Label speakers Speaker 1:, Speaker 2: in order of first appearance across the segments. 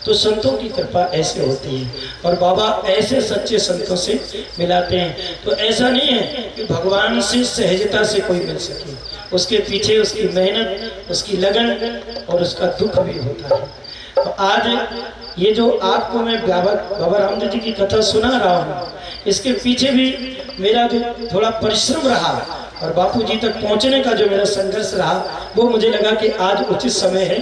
Speaker 1: तो संतों की कृपा ऐसे होती है और बाबा ऐसे सच्चे संतों से मिलाते हैं। तो ऐसा नहीं है कि भगवान से सहजता से कोई मिल सके, उसके पीछे उसकी मेहनत, उसकी लगन और उसका दुख भी होता है। तो आज ये जो आपको मैं बाबा रामदेव जी की कथा सुना रहा हूँ, इसके पीछे भी मेरा जो थोड़ा परिश्रम रहा और बापू जी तक पहुँचने का जो मेरा संघर्ष रहा, वो मुझे लगा कि आज उचित समय है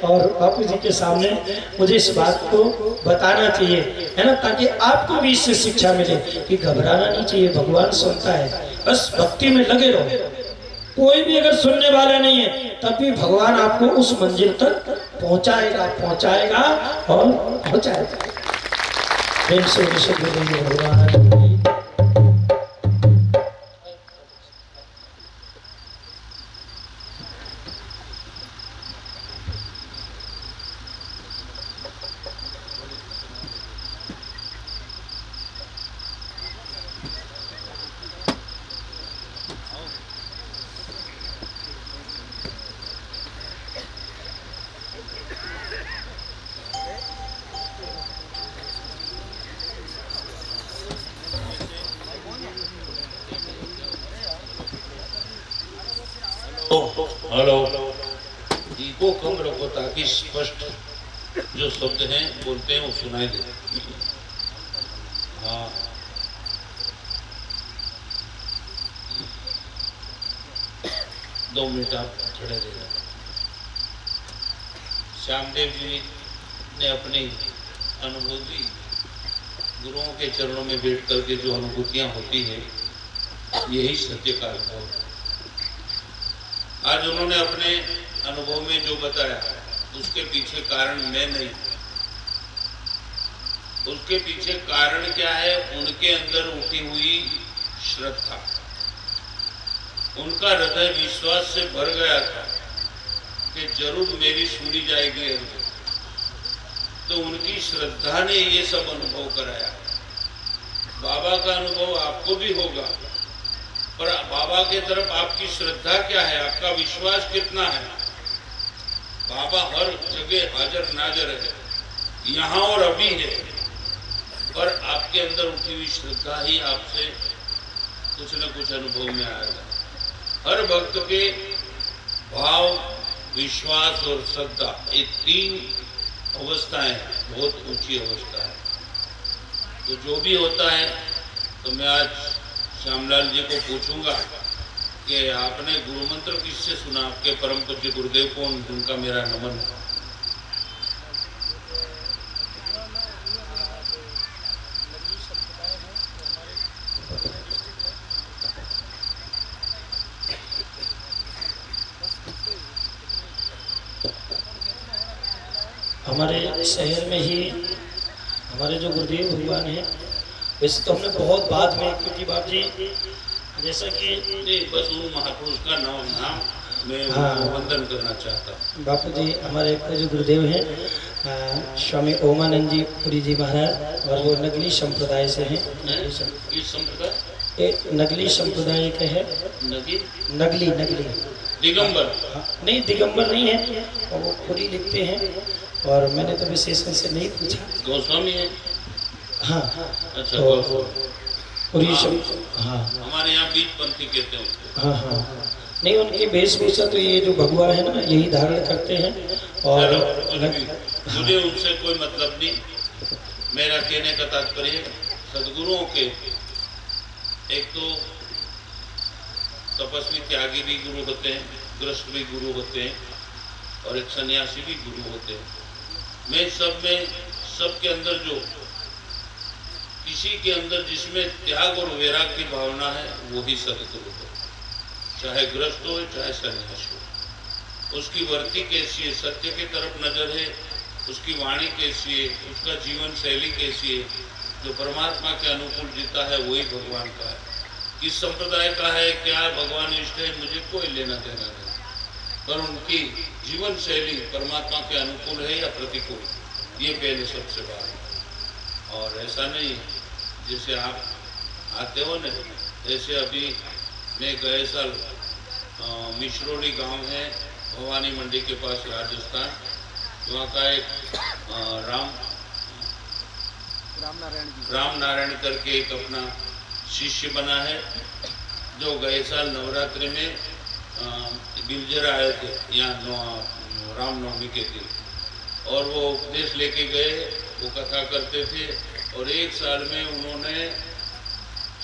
Speaker 1: और बापू जी के सामने मुझे इस बात को बताना चाहिए, है ना, ताकि आपको भी इससे शिक्षा मिले कि घबराना नहीं चाहिए, भगवान सुनता है, बस भक्ति में लगे रहो। कोई भी अगर सुनने वाला नहीं है तब भी भगवान आपको उस मंजिल तक पहुंचाएगा और पहुंचाएगा। प्रेम से भगवान
Speaker 2: हेलो, इको कम रखो ताकि स्पष्ट जो शब्द हैं बोलते हैं वो सुनाई दे। हाँ, दो मिनट आप खड़े रहिए। श्यामदेव जी ने अपनी अनुभूति गुरुओं के चरणों में बैठ करके जो अनुभूतियां होती है, यही सत्य का अनुभव है। आज उन्होंने अपने अनुभव में जो बताया उसके पीछे कारण मैं नहीं, उसके पीछे कारण क्या है, उनके अंदर उठी हुई श्रद्धा। उनका हृदय विश्वास से भर गया था कि जरूर मेरी सुनी जाएगी, तो उनकी श्रद्धा ने ये सब अनुभव कराया। बाबा का अनुभव आपको भी होगा, पर बाबा के तरफ आपकी श्रद्धा क्या है, आपका विश्वास कितना है। बाबा हर जगह हाजिर नाजर है, यहाँ और अभी है, पर आपके अंदर उठी हुई श्रद्धा ही आपसे कुछ न कुछ अनुभव में आएगा। हर भक्त के भाव, विश्वास और श्रद्धा, ये तीन अवस्थाएं बहुत ऊंची अवस्था है। तो जो भी होता है, तो मैं आज श्यामलाल जी को पूछूंगा कि आपने गुरु मंत्र किससे सुना, आपके परम पूज्य गुरुदेव को, उनका मेरा नमन है।
Speaker 1: हमारे शहर में ही हमारे जो गुरुदेव भगवान हैं, वैसे तो हमने बहुत बाद में, क्योंकि बाप जी जैसा कि
Speaker 2: बस उन महापुरुष का नाम मैं वंदन करना चाहता हूँ।
Speaker 1: बापू जी हमारे जो गुरुदेव हैं स्वामी ओमानंद जी पुरी जी महाराज, और वो नगली संप्रदाय से हैं।
Speaker 2: इस संप्रदाय
Speaker 1: नगली संप्रदाय के है, नगली
Speaker 2: दिगंबर
Speaker 1: नहीं, दिगंबर नहीं है, और वो पुरी लिखते हैं, और मैंने तो विशेष से नहीं पूछा।
Speaker 2: गोस्वामी है?
Speaker 1: हाँ,
Speaker 2: अच्छा,
Speaker 1: तो पुरी
Speaker 2: हाँ, हमारे यहाँ बीच पंथी कहते हैं उसको।
Speaker 1: हाँ, नहीं, उनकी वेशभूषा तो ये जो भगवा है ना, यही धारण करते हैं। और
Speaker 2: मुझे उनसे कोई मतलब नहीं। मेरा कहने का तात्पर्य सदगुरुओं के, एक तो तपस्वी त्यागी भी गुरु होते हैं, ग्रस्त भी गुरु होते हैं, और एक सन्यासी भी गुरु होते हैं। मैं सबके अंदर जो किसी के अंदर जिसमें त्याग और वैराग की भावना है, वो ही सदगुरु है। चाहे ग्रस्त हो चाहे सन्यासी हो, उसकी वर्ती कैसी है, सत्य की तरफ नजर है, उसकी वाणी कैसी है, उसका जीवन शैली कैसी है, जो परमात्मा के अनुकूल जीता है वही भगवान का है। किस संप्रदाय का है, क्या भगवान इष्ट है, मुझे कोई लेना देना नहीं, पर उनकी जीवन शैली परमात्मा के अनुकूल है या प्रतिकूल, ये पहले सबसे बात है। और ऐसा नहीं जैसे आप आते हो न, जैसे अभी मैं गए साल मिश्रोली गांव है भवानी मंडी के पास राजस्थान, वहाँ का एक राम नारायण करके एक अपना शिष्य बना है, जो गए साल नवरात्रि में बिलजर आए थे यहाँ रामनवमी के दिन, और वो उपदेश लेके गए, वो कथा करते थे। और एक साल में उन्होंने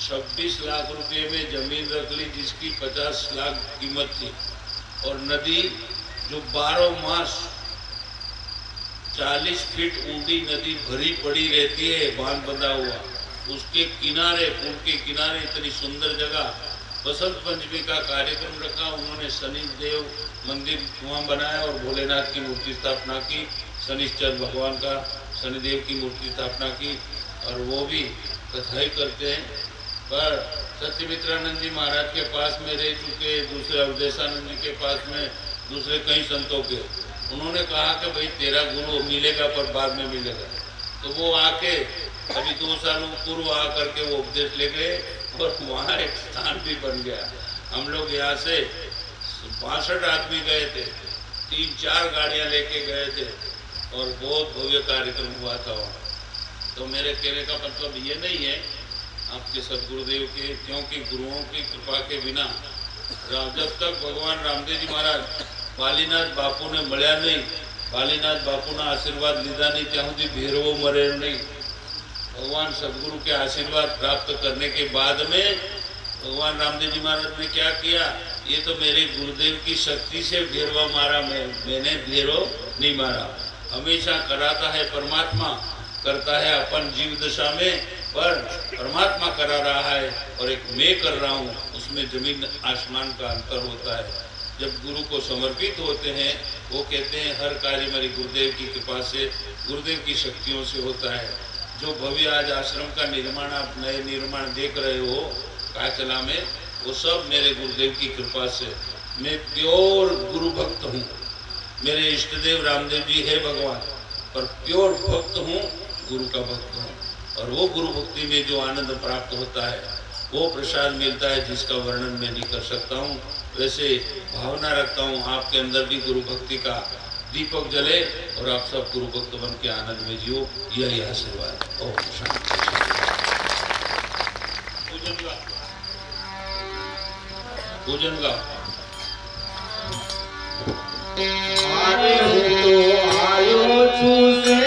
Speaker 2: 26 लाख रुपए में जमीन रख ली, जिसकी 50 लाख कीमत थी। और नदी जो 12 मास 40 फीट ऊंडी नदी भरी पड़ी रहती है, बांध बंधा हुआ, उसके किनारे, पुल के किनारे इतनी सुंदर जगह, बसंत पंचमी का कार्यक्रम रखा। उन्होंने शनिदेव मंदिर वहाँ बनाया और भोलेनाथ की मूर्ति स्थापना की, शनिश्चर भगवान का शनिदेव की मूर्ति स्थापना की, और वो भी कथाई करते हैं। पर सत्यमित्रानंद जी महाराज के पास में रह चुके, दूसरे अवधेशानंद जी के पास में, दूसरे कई संतों के, उन्होंने कहा कि भाई तेरा गुरु मिलेगा पर बाद में मिलेगा। तो वो आके अभी 2 सालों पूर्व आकर के वो उपदेश ले गए, और वहाँ एक स्थान भी बन गया। हम लोग यहाँ से 62 आदमी गए थे, 3-4 गाड़ियाँ लेके गए थे, और बहुत भव्य कार्यक्रम हुआ था वहाँ। तो मेरे कहने का मतलब ये नहीं है आपके सदगुरुदेव के, क्योंकि गुरुओं की कृपा के बिना जब तक भगवान रामदेव जी महाराज बालीनाथ बापू ने મળ્યા नहीं, बालीनाथ बापू ना आशीर्वाद लीधा नहीं, ત્યાં સુધી ભેરવો મરે नहीं। भगवान सदगुरु के आशीर्वाद प्राप्त करने के बाद में भगवान रामदेव जी महाराज ने क्या किया, ये तो मेरे गुरुदेव की शक्ति से भेरवा मारा, मैंने भेरो नहीं मारा। हमेशा कराता है परमात्मा, करता है अपन जीव दशा में, पर परमात्मा करा रहा है और एक मैं कर रहा हूँ, उसमें जमीन आसमान का अंतर होता है। जब गुरु को समर्पित होते हैं, वो कहते हैं हर कार्य मेरे गुरुदेव की कृपा से, गुरुदेव की शक्तियों से होता है। जो भव्य आज आश्रम का निर्माण, आप नए निर्माण देख रहे हो काचला में, वो सब मेरे गुरुदेव की कृपा से। मैं प्योर गुरु भक्त हूँ, मेरे इष्टदेव रामदेव जी है भगवान, पर प्योर भक्त हूँ, गुरु का भक्त हूँ। और वो गुरु भक्ति में जो आनंद प्राप्त होता है, वो प्रसाद मिलता है जिसका वर्णन मैं नहीं कर सकता हूँ। वैसे भावना रखता हूँ आपके अंदर भी गुरु भक्ति का दीपक जले, और आप सब गुरु भक्त बन के आनंद में जियो, यही आशीर्वाद। ओम शांति। पूजन का
Speaker 3: आयो तो आयो छू से